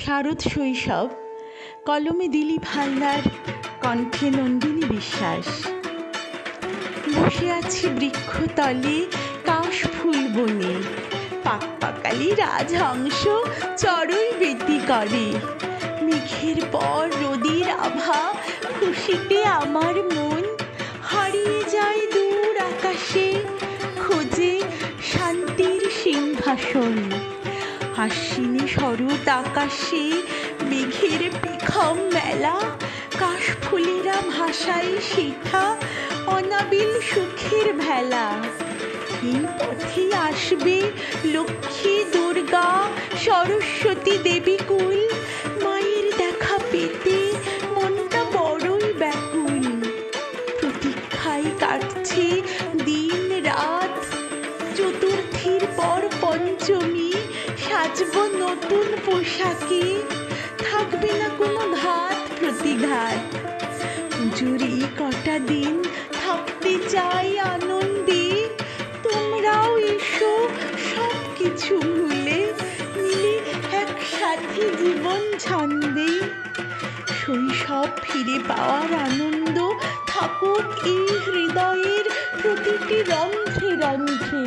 শারদ শৈশব, কলমে দিলীপ হালদার, কণ্ঠে নন্দিনী বিশ্বাস। বসে আছি বৃক্ষতলে কাশ ফুল বনে, পাকপাকালি রাজহংস চড়ুই বেটি করে। মেঘের পর রোদের আভা, খুশিতে আমার মন হারিয়ে যায় দূর আকাশে, খোঁজে শান্তির সিংহাসন। আশ্বিনে শরৎ আকাশে মেঘের পেখম মেলা, কাশফুলেরা ভাসায় শেখা অনাবিল সুখের ভেলা। এই পথে আসবে লক্ষ্মী, দুর্গা, সরস্বতী দেবী কুল, মায়ের দেখা পেতে মনটা বড়ই ব্যাকুল। প্রতীক্ষায় কাটছে দিন রাত, চতুর্থীর পর পঞ্চমী, সাজব নতুন পোশাকে, থাকবে না কোনো ঘাত প্রতিঘাত। পুজোর এই কটা দিন থাকতে চাই আনন্দে, তোমরাও এসো সব কিছু ভুলে, মিলে একসাথে জীবন ছন্দে। শৈশব ফিরে পাওয়ার আনন্দ থাকুক এই হৃদয়ের প্রতিটি রন্ধ্রে রন্ধ্রে।